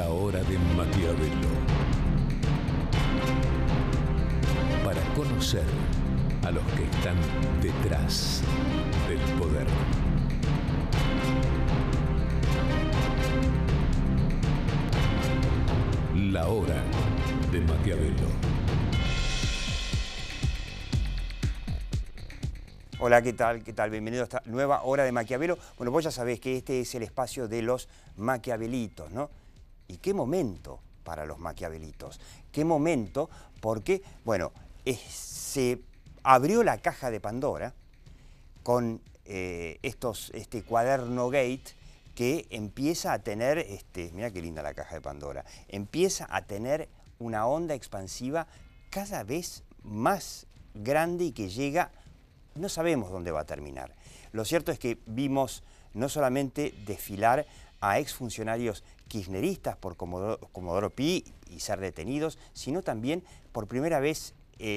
La hora de Maquiavelo. Para conocer a los que están detrás del poder. La hora de Maquiavelo. Hola, ¿qué tal? ¿Qué tal? Bienvenido a esta nueva hora de Maquiavelo. Bueno, vos ya sabés que este es el espacio de los maquiavelitos, ¿no? ¿Y qué momento para los maquiavelitos? ¿Qué momento? Porque, bueno, se abrió la caja de Pandora con este cuaderno Gate que empieza a tener, mirá qué linda la caja de Pandora, empieza a tener una onda expansiva cada vez más grande y que llega, no sabemos dónde va a terminar. Lo cierto es que vimos no solamente desfilar a exfuncionarios kirchneristas por Comodoro Pi y ser detenidos, sino también por primera vez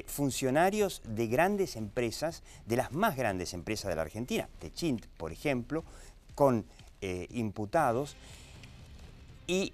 funcionarios de grandes empresas, de las más grandes empresas de la Argentina, Techint, por ejemplo, con imputados, y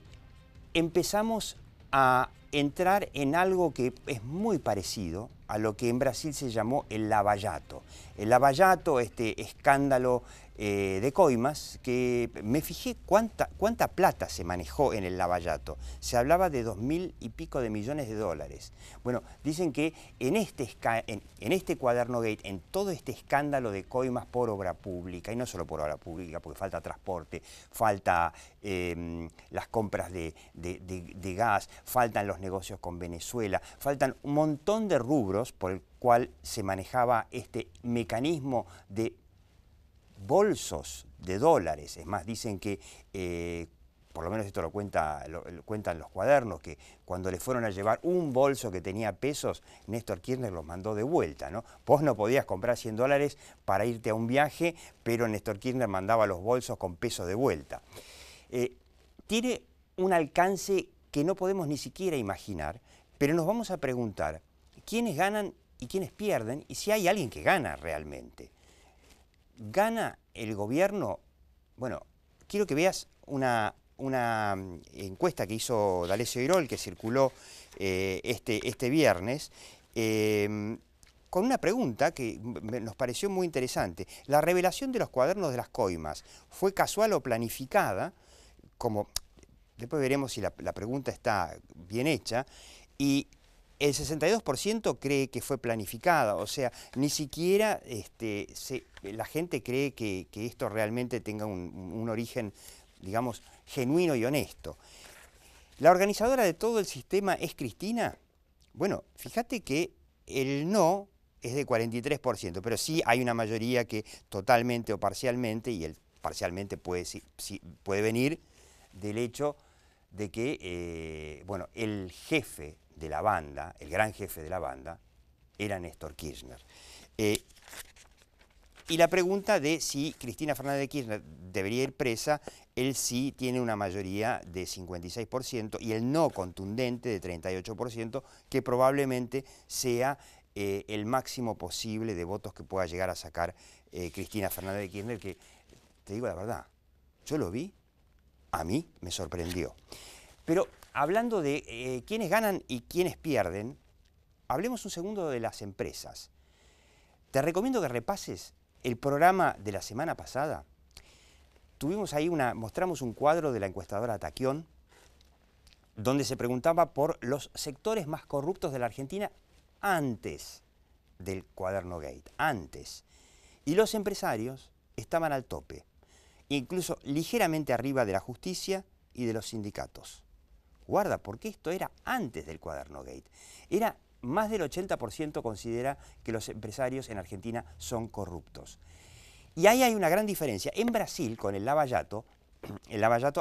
empezamos a entrar en algo que es muy parecido a lo que en Brasil se llamó el lava-jato. El lava-jato, este escándalo de coimas, que me fijé cuánta plata se manejó en el lava-jato. Se hablaba de 2.000 y pico de millones de dólares. Bueno, dicen que en este cuaderno Gate, en todo este escándalo de coimas por obra pública, y no solo por obra pública, porque falta transporte, falta las compras de gas, faltan los negocios con Venezuela, faltan un montón de rubros por el cual se manejaba este mecanismo de bolsos de dólares. Es más, dicen que, por lo menos esto lo cuentan los cuadernos, que cuando le fueron a llevar un bolso que tenía pesos, Néstor Kirchner los mandó de vuelta, ¿no? Vos no podías comprar 100 dólares para irte a un viaje, pero Néstor Kirchner mandaba los bolsos con pesos de vuelta. Tiene un alcance que no podemos ni siquiera imaginar, pero nos vamos a preguntar quiénes ganan y quiénes pierden, y si hay alguien que gana realmente. ¿Gana el gobierno? Bueno, quiero que veas una encuesta que hizo D'Alessio Irol, que circuló este viernes, con una pregunta que nos pareció muy interesante. ¿La revelación de los cuadernos de las coimas fue casual o planificada? Como, después veremos si la pregunta está bien hecha. Y el 62% cree que fue planificada, o sea, ni siquiera la gente cree que esto realmente tenga un origen, digamos, genuino y honesto. ¿La organizadora de todo el sistema es Cristina? Bueno, fíjate que el no es de 43%, pero sí hay una mayoría que totalmente o parcialmente, y el parcialmente puede venir del hecho de que, bueno, el jefe de la banda, el gran jefe de la banda, era Néstor Kirchner. Y la pregunta de si Cristina Fernández de Kirchner debería ir presa, él sí tiene una mayoría de 56% y el no contundente de 38%, que probablemente sea el máximo posible de votos que pueda llegar a sacar Cristina Fernández de Kirchner, que, te digo la verdad, yo lo vi, a mí me sorprendió. Pero hablando de quiénes ganan y quiénes pierden, hablemos un segundo de las empresas. Te recomiendo que repases el programa de la semana pasada. Tuvimos ahí mostramos un cuadro de la encuestadora Taquión, donde se preguntaba por los sectores más corruptos de la Argentina antes del cuaderno Gate, antes. Y los empresarios estaban al tope, incluso ligeramente arriba de la justicia y de los sindicatos. Guarda, porque esto era antes del cuaderno Gate. Era más del 80% considera que los empresarios en Argentina son corruptos. Y ahí hay una gran diferencia. En Brasil, con el lava-jato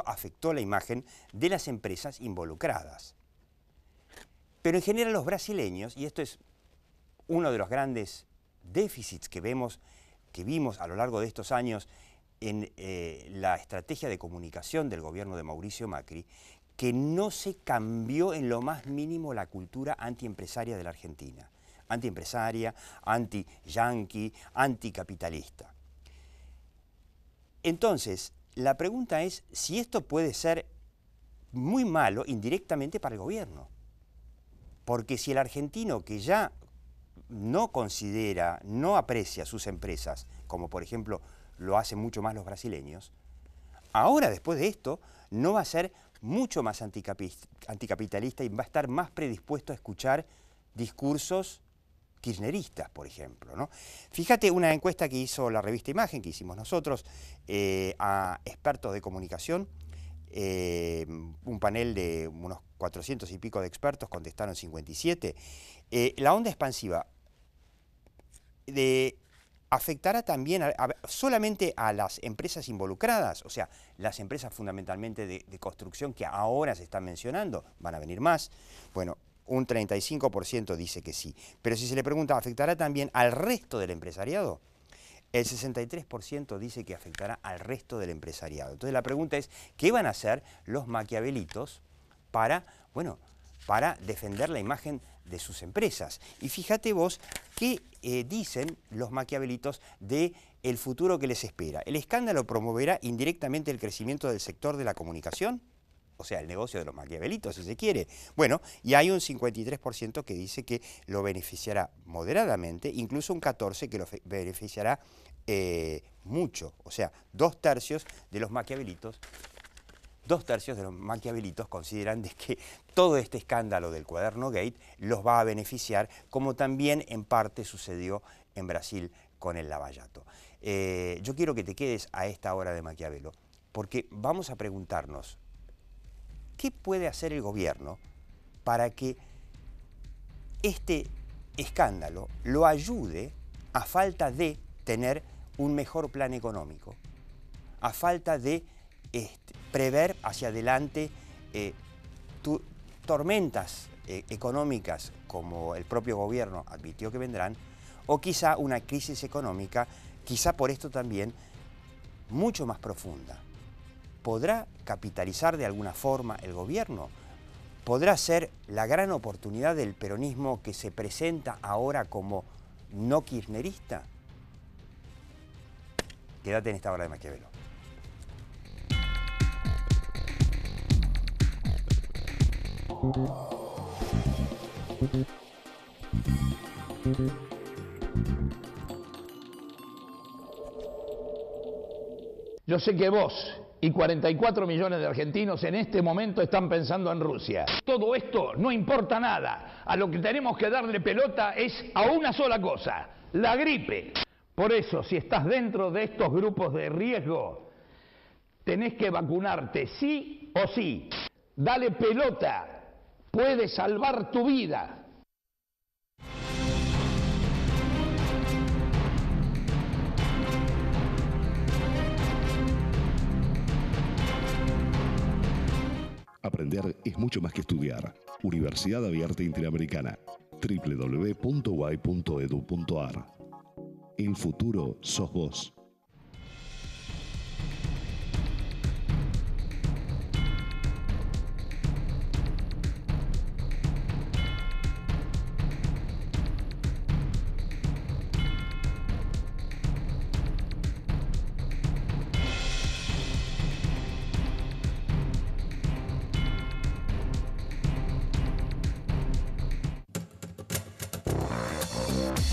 afectó la imagen de las empresas involucradas. Pero en general los brasileños, y esto es uno de los grandes déficits que vimos a lo largo de estos años en la estrategia de comunicación del gobierno de Mauricio Macri, que no se cambió en lo más mínimo la cultura antiempresaria de la Argentina. Antiempresaria, anti-yanqui, anticapitalista. Entonces, la pregunta es si esto puede ser muy malo indirectamente para el gobierno. Porque si el argentino que ya no considera, no aprecia sus empresas, como por ejemplo lo hacen mucho más los brasileños, ahora después de esto no va a ser mucho más anticapitalista y va a estar más predispuesto a escuchar discursos kirchneristas, por ejemplo, ¿no? Fíjate una encuesta que hizo la revista Imagen, que hicimos nosotros, a expertos de comunicación, un panel de unos 400 y pico de expertos, contestaron 57. La onda expansiva afectará también solamente a las empresas involucradas, o sea, las empresas fundamentalmente de construcción que ahora se están mencionando, van a venir más. Bueno, un 35% dice que sí. Pero si se le pregunta, ¿afectará también al resto del empresariado? El 63% dice que afectará al resto del empresariado. Entonces la pregunta es, ¿qué van a hacer los maquiavelitos para, bueno, para defender la imagen de sus empresas? Y fíjate vos qué dicen los maquiavelitos del futuro que les espera. ¿El escándalo promoverá indirectamente el crecimiento del sector de la comunicación? O sea, el negocio de los maquiavelitos, si se quiere. Bueno, y hay un 53% que dice que lo beneficiará moderadamente, incluso un 14% que lo beneficiará mucho. O sea, 2/3 de los maquiavelitos consideran de que todo este escándalo del Cuaderno Gate los va a beneficiar, como también en parte sucedió en Brasil con el Lavallato. Yo quiero que te quedes a esta hora de Maquiavelo, porque vamos a preguntarnos, ¿qué puede hacer el gobierno para que este escándalo lo ayude, a falta de tener un mejor plan económico, a falta de prever hacia adelante tormentas económicas como el propio gobierno advirtió que vendrán, o quizá una crisis económica, quizá por esto también, mucho más profunda? ¿Podrá capitalizar de alguna forma el gobierno? ¿Podrá ser la gran oportunidad del peronismo que se presenta ahora como no kirchnerista? Quédate en esta hora de Maquiavelo. Yo sé que vos y 44 millones de argentinos en este momento están pensando en Rusia. Todo esto no importa nada. A lo que tenemos que darle pelota es a una sola cosa, la gripe. Por eso, si estás dentro de estos grupos de riesgo, tenés que vacunarte sí o sí. Dale pelota, puede salvar tu vida. Aprender es mucho más que estudiar. Universidad Abierta Interamericana. www.uay.edu.ar. El futuro sos vos.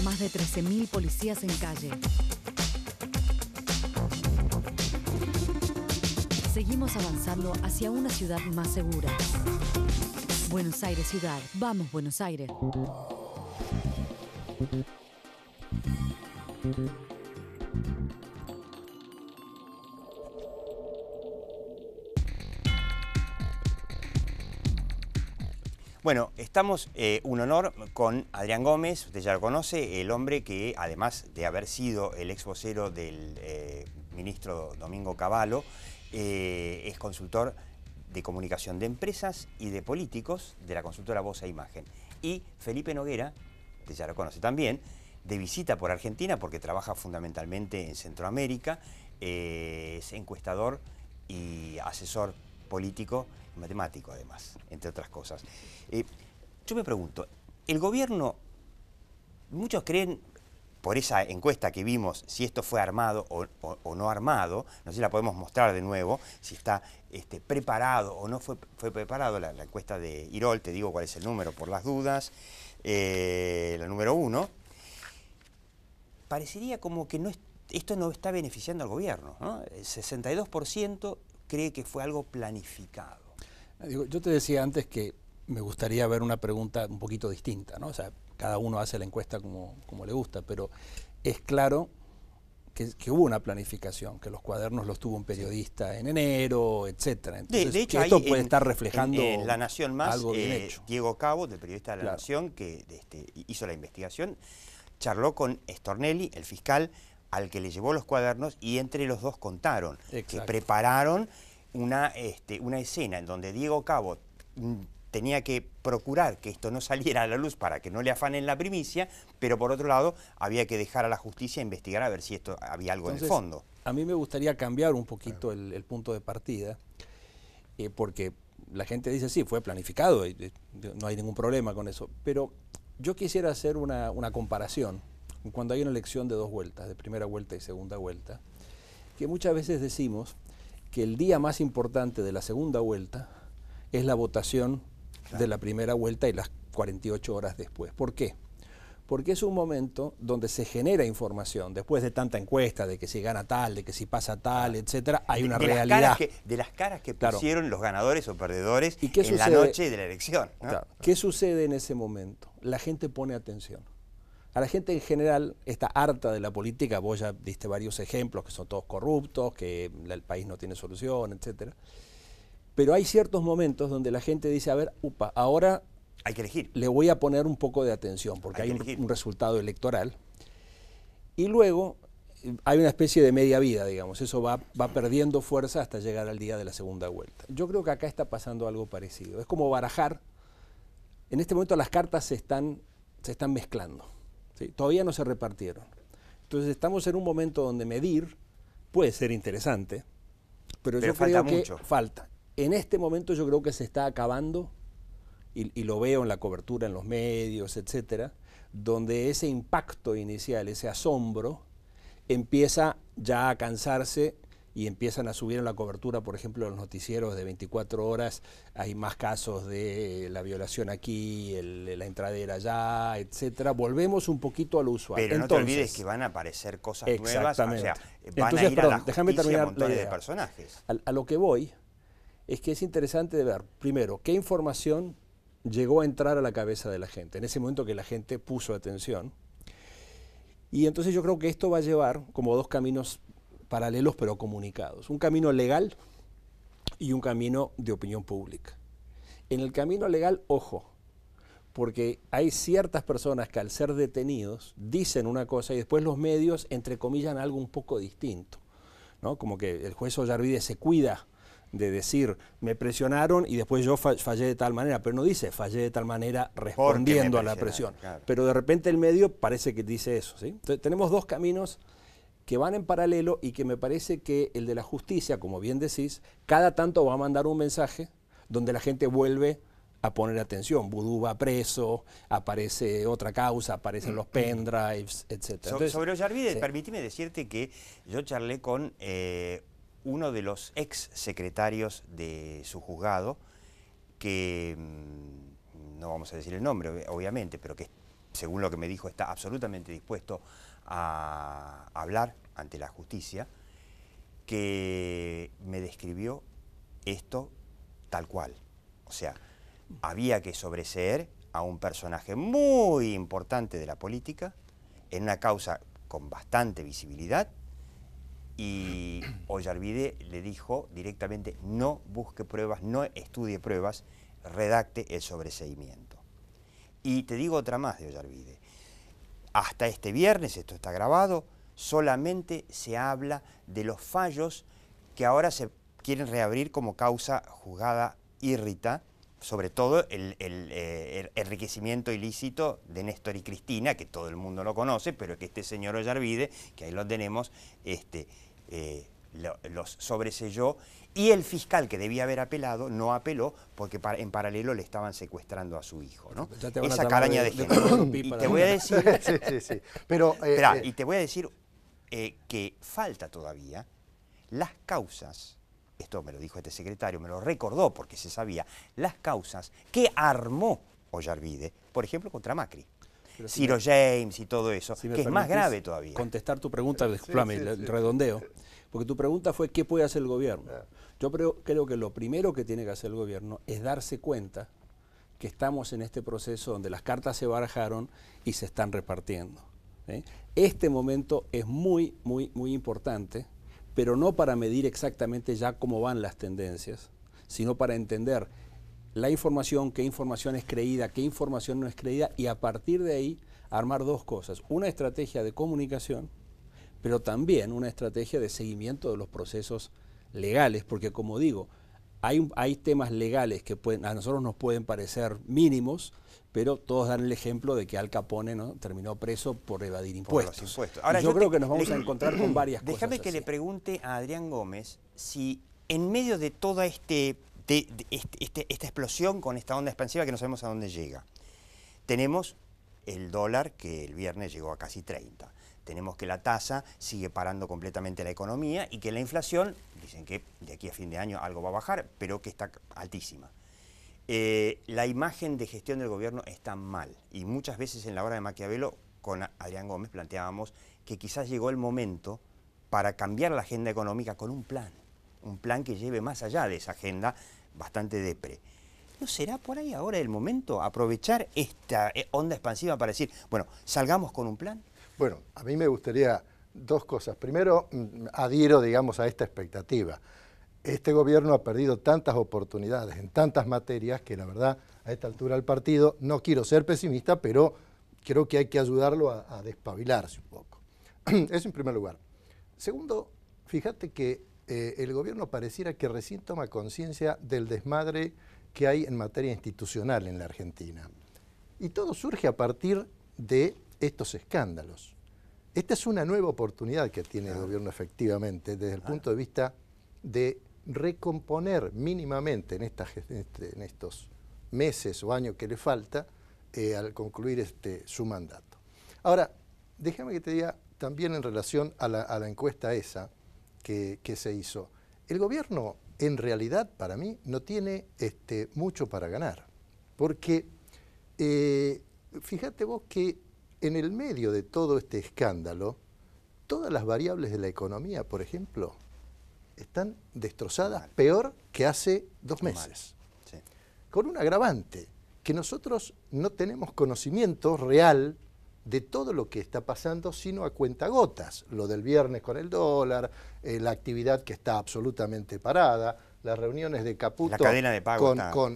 Más de 13.000 policías en calle. Seguimos avanzando hacia una ciudad más segura. Buenos Aires ciudad. Vamos, Buenos Aires. Bueno, estamos, un honor con Adrián Gómez, usted ya lo conoce, el hombre que, además de haber sido el ex vocero del ministro Domingo Cavallo, es consultor de comunicación de empresas y de políticos de la consultora Voz e Imagen. Y Felipe Noguera, usted ya lo conoce también, de visita por Argentina porque trabaja fundamentalmente en Centroamérica, es encuestador y asesor político y matemático además, entre otras cosas. Yo me pregunto, el gobierno, muchos creen, por esa encuesta que vimos, si esto fue armado o no armado, no sé si la podemos mostrar de nuevo, si está preparado o no fue preparado, la encuesta de Irol, te digo cuál es el número por las dudas, la número 1, parecería como que esto no está beneficiando al gobierno, ¿no? El 62% cree que fue algo planificado. Yo te decía antes que me gustaría ver una pregunta un poquito distinta, ¿no? O sea, cada uno hace la encuesta como le gusta, pero es claro que hubo una planificación, que los cuadernos los tuvo un periodista en enero, etcétera. Entonces, de hecho, esto puede estar reflejando en La Nación Más, algo bien hecho. Diego Cabo, del periodista de La Nación, que hizo la investigación, charló con Stornelli, el fiscal, al que le llevó los cuadernos, y entre los dos contaron que prepararon una escena en donde Diego Cabo tenía que procurar que esto no saliera a la luz para que no le afanen la primicia, pero por otro lado había que dejar a la justicia investigar a ver si esto había algo en el fondo. A mí me gustaría cambiar un poquito el punto de partida, porque la gente dice, sí, fue planificado, no hay ningún problema con eso, pero yo quisiera hacer una comparación cuando hay una elección de 2 vueltas, de primera vuelta y segunda vuelta, que muchas veces decimos que el día más importante de la segunda vuelta es la votación de la primera vuelta y las 48 horas después. ¿Por qué? Porque es un momento donde se genera información, después de tanta encuesta, de que si gana tal, de que si pasa tal, etcétera, hay una realidad. De las caras que pusieron los ganadores o perdedores ¿Y qué en la noche de la elección, ¿no? Claro. ¿Qué sucede en ese momento? La gente pone atención. A la gente en general está harta de la política, vos ya diste varios ejemplos, que son todos corruptos, que el país no tiene solución, etcétera. Pero hay ciertos momentos donde la gente dice, a ver, ahora hay que elegir. Le voy a poner un poco de atención, porque hay un resultado electoral. Y luego hay una especie de media vida, digamos, eso va perdiendo fuerza hasta llegar al día de la segunda vuelta. Yo creo que acá está pasando algo parecido. Es como barajar. En este momento las cartas se están mezclando, ¿sí? Todavía no se repartieron. Entonces estamos en un momento donde medir puede ser interesante, pero yo creo que falta. En este momento yo creo que se está acabando, y lo veo en la cobertura en los medios, etcétera, donde ese impacto inicial, ese asombro, empieza ya a cansarse y empiezan a subir en la cobertura, por ejemplo, en los noticieros de 24 horas, hay más casos de la violación aquí, la entradera allá, etcétera. Volvemos un poquito a lo usual. Pero no te olvides que van a aparecer cosas nuevas, o sea, van a ir a la justicia montones de personajes. A lo que voy es que es interesante de ver, primero, qué información llegó a entrar a la cabeza de la gente, en ese momento que la gente puso atención. Y entonces yo creo que esto va a llevar como 2 caminos paralelos pero comunicados. Un camino legal y un camino de opinión pública. En el camino legal, ojo, porque hay ciertas personas que al ser detenidos dicen una cosa y después los medios entrecomillan algo un poco distinto, ¿no? Como que el juez Ollarvide se cuida de decir, me presionaron y después yo fallé de tal manera, pero no dice fallé de tal manera respondiendo a la presión. Claro. Pero de repente el medio parece que dice eso, ¿sí? Entonces tenemos 2 caminos que van en paralelo y que me parece que el de la justicia, como bien decís, cada tanto va a mandar un mensaje donde la gente vuelve a poner atención. Vudú va preso, aparece otra causa, aparecen los pendrives, etc. Sobre Ollarvide, permíteme decirte que yo charlé con uno de los ex secretarios de su juzgado, que no vamos a decir el nombre, obviamente, pero que según lo que me dijo está absolutamente dispuesto a hablar ante la justicia, que me describió esto tal cual. O sea, había que sobreseer a un personaje muy importante de la política en una causa con bastante visibilidad, y Ollarvide le dijo directamente, no busque pruebas, no estudie pruebas, redacte el sobreseimiento. Y te digo otra más de Ollarvide. Hasta este viernes, esto está grabado, solamente se habla de los fallos que ahora se quieren reabrir como causa juzgada írrita, sobre todo el enriquecimiento ilícito de Néstor y Cristina, que todo el mundo lo conoce, pero que este señor Ollarvide, que ahí lo tenemos, los sobreselló Y el fiscal que debía haber apelado no apeló porque en paralelo le estaban secuestrando a su hijo, ¿no? Esa caraña de gente. Y te voy a decir... sí. Pero, y te voy a decir que falta todavía las causas, esto me lo dijo este secretario, me lo recordó porque se sabía, las causas que armó Ollarvide, por ejemplo, contra Macri. Ciro James y todo eso, que es más grave todavía. Contestar tu pregunta, discúlpame, el redondeo. Porque tu pregunta fue ¿qué puede hacer el gobierno? Yo creo que lo primero que tiene que hacer el gobierno es darse cuenta que estamos en este proceso donde las cartas se barajaron y se están repartiendo. Este momento es muy importante, pero no para medir exactamente ya cómo van las tendencias, sino para entender la información, qué información es creída, qué información no es creída, y a partir de ahí armar dos cosas: una estrategia de comunicación, pero también una estrategia de seguimiento de los procesos legales, porque como digo, hay temas legales que a nosotros nos pueden parecer mínimos, pero todos dan el ejemplo de que Al Capone, ¿no?, terminó preso por evadir impuestos. Ahora, yo creo que nos vamos a encontrar con varias cosas. Déjame que le pregunte a Adrián Gómez si en medio de toda esta explosión con esta onda expansiva que no sabemos a dónde llega, tenemos el dólar que el viernes llegó a casi 30. Tenemos que la tasa sigue parando completamente la economía y que la inflación, dicen que de aquí a fin de año algo va a bajar, pero que está altísima. La imagen de gestión del gobierno está mal y muchas veces en la hora de Maquiavelo con Adrián Gómez planteábamos que quizás llegó el momento para cambiar la agenda económica con un plan que lleve más allá de esa agenda bastante depre. ¿No será por ahí ahora el momento aprovechar esta onda expansiva para decir, bueno, salgamos con un plan? Bueno, a mí me gustaría dos cosas. Primero, adhiero, digamos, a esta expectativa. Este gobierno ha perdido tantas oportunidades en tantas materias que la verdad, a esta altura del partido, no quiero ser pesimista, pero creo que hay que ayudarlo a despabilarse un poco. Eso en primer lugar. Segundo, fíjate que el gobierno pareciera que recién toma conciencia del desmadre que hay en materia institucional en la Argentina. Y todo surge a partir de estos escándalos. Esta es una nueva oportunidad que tiene el gobierno efectivamente desde el punto de vista de recomponer mínimamente en estos meses o años que le falta al concluir su mandato. Ahora, déjame que te diga también en relación a la encuesta esa que se hizo. El gobierno en realidad para mí no tiene mucho para ganar, porque fíjate vos que en el medio de todo este escándalo, todas las variables de la economía, por ejemplo, están destrozadas peor que hace 2 meses. Sí. Con un agravante, que nosotros no tenemos conocimiento real de todo lo que está pasando, sino a cuentagotas. Lo del viernes con el dólar, la actividad que está absolutamente parada, las reuniones de Caputo la cadena de pago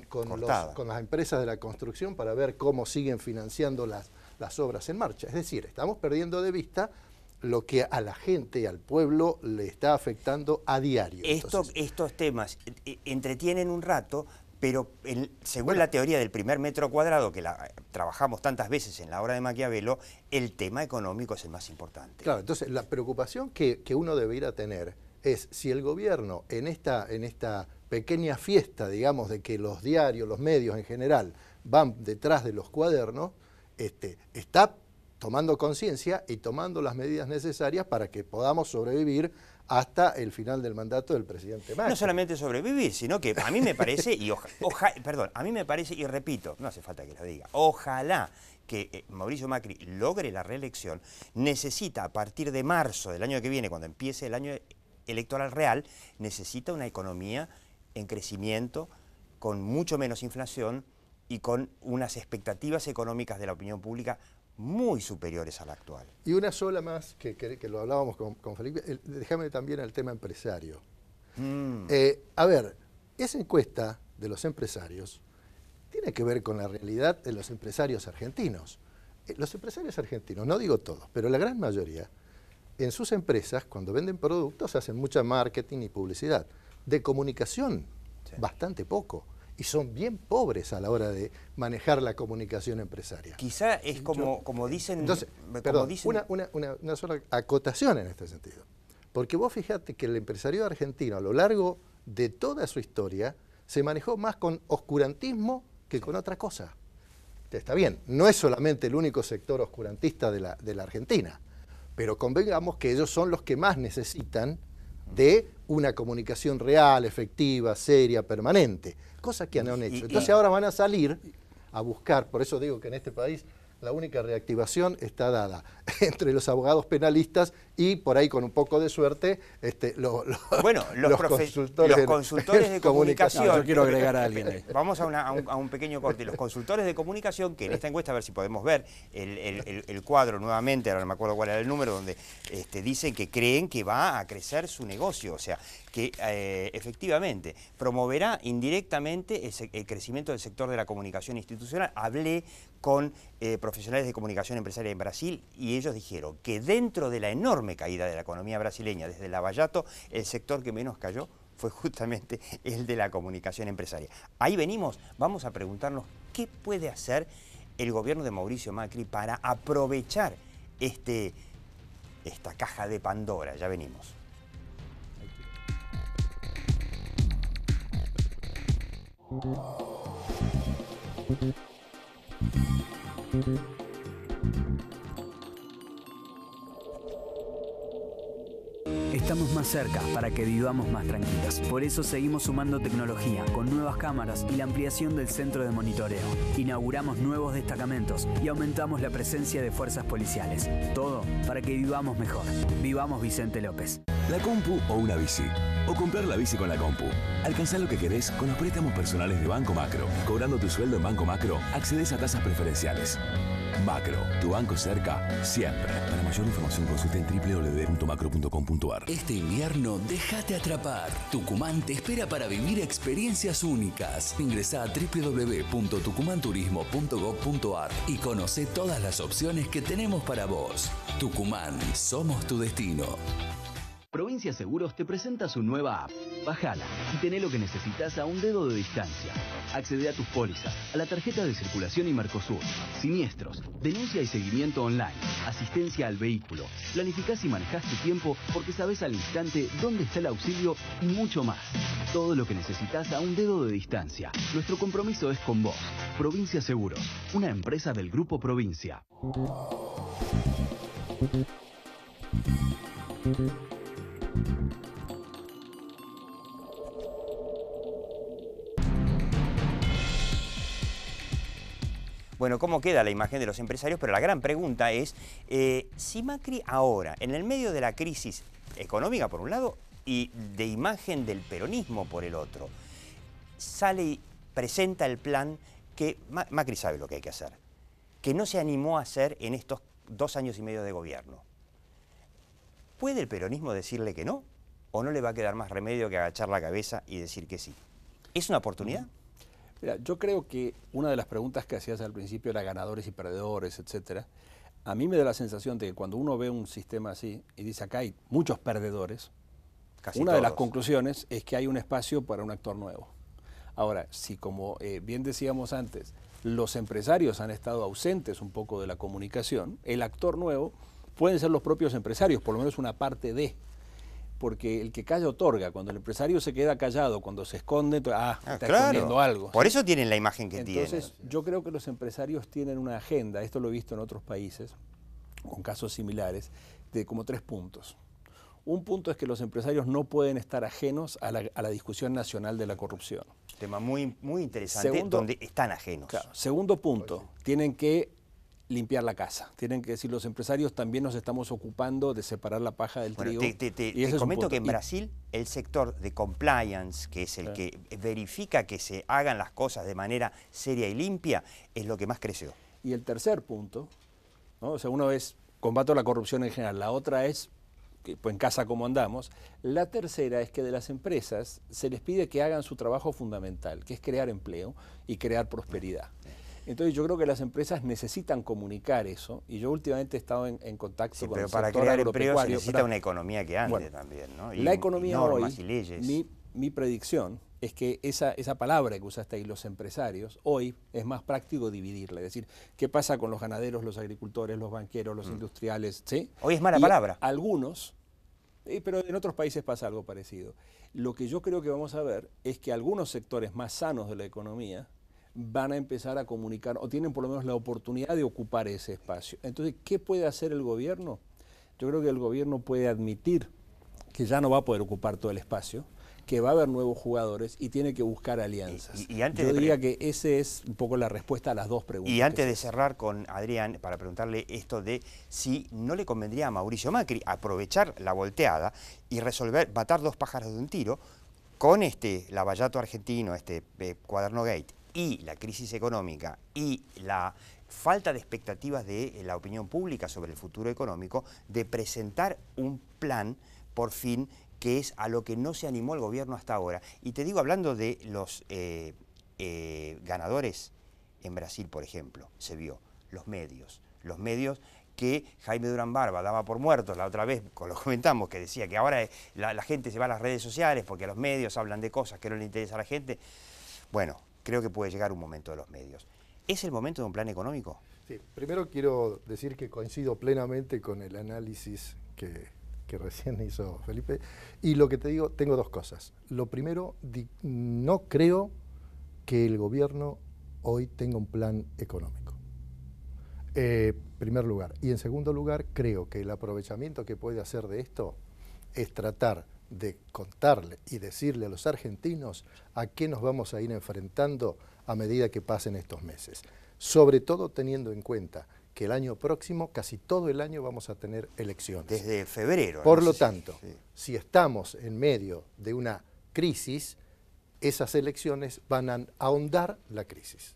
con las empresas de la construcción para ver cómo siguen financiando las obras en marcha. Es decir, estamos perdiendo de vista lo que a la gente y al pueblo le está afectando a diario. Estos temas entretienen un rato, pero según la teoría del primer metro cuadrado, que la trabajamos tantas veces en la obra de Maquiavelo, el tema económico es el más importante. Claro, entonces la preocupación que uno debería tener es si el gobierno en esta pequeña fiesta, digamos, de que los diarios, los medios en general, van detrás de los cuadernos, está tomando conciencia y tomando las medidas necesarias para que podamos sobrevivir hasta el final del mandato del presidente Macri. No solamente sobrevivir, sino que a mí me parece, a mí me parece, y repito, no hace falta que lo diga, ojalá que Mauricio Macri logre la reelección, necesita a partir de marzo del año que viene, cuando empiece el año electoral real, necesita una economía en crecimiento, con mucho menos inflación y con unas expectativas económicas de la opinión pública muy superiores a la actual. Y una sola más, que lo hablábamos con Felipe, déjame también el tema empresario. A ver, esa encuesta de los empresarios tiene que ver con la realidad de los empresarios argentinos. Los empresarios argentinos, no digo todos, pero la gran mayoría, en sus empresas, cuando venden productos, hacen mucha marketing y publicidad. De comunicación, bastante poco. Y son bien pobres a la hora de manejar la comunicación empresaria. Quizá es como dicen... Entonces, perdón, una sola acotación en este sentido. Porque vos fijate que el empresario argentino a lo largo de toda su historia, se manejó más con oscurantismo que con otra cosa. Está bien, no es solamente el único sector oscurantista de la Argentina, pero convengamos que ellos son los que más necesitan de una comunicación real, efectiva, seria, permanente, cosa que no han hecho. Entonces ahora van a salir a buscar, por eso digo que en este país la única reactivación está dada entre los abogados penalistas y por ahí con un poco de suerte los consultores de comunicación. No, yo quiero agregar a alguien ahí. Vamos a un pequeño corte. Los consultores de comunicación, que en esta encuesta, a ver si podemos ver el cuadro nuevamente, ahora no me acuerdo cuál era el número, donde dicen que creen que va a crecer su negocio, o sea, que efectivamente promoverá indirectamente el crecimiento del sector de la comunicación institucional. Hablé con profesionales de comunicación empresaria en Brasil y ellos dijeron que dentro de la enorme caída de la economía brasileña desde el Lavallato, el sector que menos cayó fue justamente el de la comunicación empresaria. Ahí venimos, vamos a preguntarnos qué puede hacer el gobierno de Mauricio Macri para aprovechar esta caja de Pandora. Ya venimos. Estamos más cerca para que vivamos más tranquilos. Por eso seguimos sumando tecnología con nuevas cámaras y la ampliación del centro de monitoreo. Inauguramos nuevos destacamentos y aumentamos la presencia de fuerzas policiales. Todo para que vivamos mejor. Vivamos Vicente López. La compu o una bici. O comprar la bici con la compu. Alcanzar lo que querés con los préstamos personales de Banco Macro. Cobrando tu sueldo en Banco Macro, accedes a tasas preferenciales. Macro, tu banco cerca, siempre. Para mayor información consulta en www.macro.com.ar. Este invierno, déjate atrapar. Tucumán te espera para vivir experiencias únicas. Ingresá a www.tucumanturismo.gov.ar y conoce todas las opciones que tenemos para vos. Tucumán, somos tu destino. Provincia Seguros te presenta su nueva app. Bájala y tené lo que necesitas a un dedo de distancia. Accede a tus pólizas, a la tarjeta de circulación y Mercosur, siniestros, denuncia y seguimiento online, asistencia al vehículo. Planificás y manejás tu tiempo porque sabés al instante dónde está el auxilio y mucho más. Todo lo que necesitas a un dedo de distancia. Nuestro compromiso es con vos. Provincia Seguros, una empresa del Grupo Provincia. Bueno, ¿cómo queda la imagen de los empresarios? Pero la gran pregunta es, si Macri ahora, en el medio de la crisis económica por un lado y de imagen del peronismo por el otro, sale y presenta el plan que Macri sabe lo que hay que hacer, que no se animó a hacer en estos 2 años y medio de gobierno. ¿Puede el peronismo decirle que no? ¿O no le va a quedar más remedio que agachar la cabeza y decir que sí? ¿Es una oportunidad? Mira, yo creo que una de las preguntas que hacías al principio era ganadores y perdedores, etcétera. A mí me da la sensación de que cuando uno ve un sistema así y dice acá hay muchos perdedores, una de las conclusiones es que hay un espacio para un actor nuevo. Ahora, si como bien decíamos antes, los empresarios han estado ausentes un poco de la comunicación, el actor nuevo pueden ser los propios empresarios, por lo menos una parte de... Porque el que calla otorga. Cuando el empresario se queda callado, cuando se esconde, está escondiendo algo. Por eso tienen la imagen que tienen. Entonces, yo creo que los empresarios tienen una agenda, esto lo he visto en otros países, con casos similares, de como 3 puntos. Un punto es que los empresarios no pueden estar ajenos a la discusión nacional de la corrupción. Tema muy interesante, donde están ajenos. Claro. Segundo punto, tienen que limpiar la casa. Tienen que decir, los empresarios también nos estamos ocupando de separar la paja del trigo. Te comento que en Brasil el sector de compliance, que es el que verifica que se hagan las cosas de manera seria y limpia, es lo que más creció. Y el tercer punto, ¿no? O sea, uno es combato la corrupción en general, la otra es que, pues, en casa como andamos, la tercera es que de las empresas se les pide que hagan su trabajo fundamental, que es crear empleo y crear prosperidad. Entonces yo creo que las empresas necesitan comunicar eso, y yo últimamente he estado en contacto con el sector agropecuario. Pero para crear empleo se necesita una economía que ande también, ¿no? La economía normas hoy, y leyes. Mi predicción es que esa palabra que usaste ahí, los empresarios, hoy es más práctico dividirla. Es decir, ¿qué pasa con los ganaderos, los agricultores, los banqueros, los industriales? ¿Sí? Hoy es mala palabra. Algunos Pero en otros países pasa algo parecido. Lo que yo creo que vamos a ver es que algunos sectores más sanos de la economía van a empezar a comunicar, o tienen por lo menos la oportunidad de ocupar ese espacio. Entonces, ¿qué puede hacer el gobierno? Yo creo que el gobierno puede admitir que ya no va a poder ocupar todo el espacio, que va a haber nuevos jugadores y tiene que buscar alianzas. Yo diría que esa es un poco la respuesta a las dos preguntas. Y antes de cerrar con Adrián, para preguntarle esto de si no le convendría a Mauricio Macri aprovechar la volteada y resolver, matar dos pájaros de un tiro con este lavallato argentino, este Cuaderno Gate, y la crisis económica y la falta de expectativas de la opinión pública sobre el futuro económico, de presentar un plan, por fin, que es a lo que no se animó el gobierno hasta ahora. Y te digo, hablando de los ganadores en Brasil, por ejemplo, se vio los medios que Jaime Durán Barba daba por muertos la otra vez, lo comentamos, que decía que ahora la gente se va a las redes sociales porque los medios hablan de cosas que no le interesan a la gente. Bueno, creo que puede llegar un momento de los medios. ¿Es el momento de un plan económico? Sí, primero quiero decir que coincido plenamente con el análisis que recién hizo Felipe. Y lo que te digo, tengo dos cosas. Lo primero, no creo que el gobierno hoy tenga un plan económico. Primer lugar. Y en segundo lugar, creo que el aprovechamiento que puede hacer de esto es tratar de contarle y decirle a los argentinos a qué nos vamos a ir enfrentando a medida que pasen estos meses. Sobre todo teniendo en cuenta que el año próximo, casi todo el año, vamos a tener elecciones. Desde febrero. Por lo tanto, si estamos en medio de una crisis, esas elecciones van a ahondar la crisis.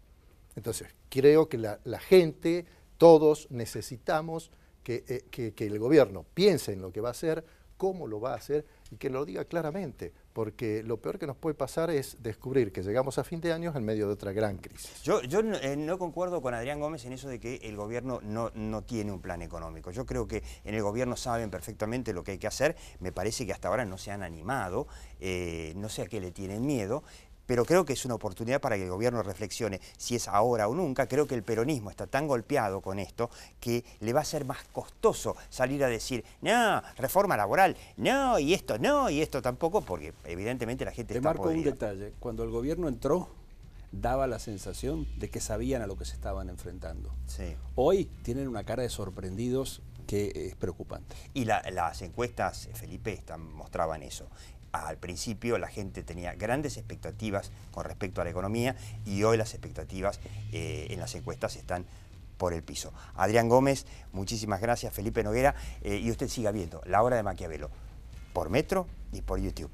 Entonces, creo que la gente, todos necesitamos que el gobierno piense en lo que va a hacer, cómo lo va a hacer y que lo diga claramente, porque lo peor que nos puede pasar es descubrir que llegamos a fin de año en medio de otra gran crisis. Yo no concuerdo con Adrián Gómez en eso de que el gobierno no tiene un plan económico. Yo creo que en el gobierno saben perfectamente lo que hay que hacer. Me parece que hasta ahora no se han animado, no sé a qué le tienen miedo, pero creo que es una oportunidad para que el gobierno reflexione si es ahora o nunca. Creo que el peronismo está tan golpeado con esto que le va a ser más costoso salir a decir, no, reforma laboral, no, y esto tampoco, porque evidentemente la gente está podrida. Te marco un detalle. Cuando el gobierno entró, daba la sensación de que sabían a lo que se estaban enfrentando. Sí. Hoy tienen una cara de sorprendidos que es preocupante. Y las encuestas, Felipe, mostraban eso. Al principio la gente tenía grandes expectativas con respecto a la economía y hoy las expectativas en las encuestas están por el piso. Adrián Gómez, muchísimas gracias. Felipe Noguera, y usted siga viendo La Hora de Maquiavelo por Metro y por YouTube.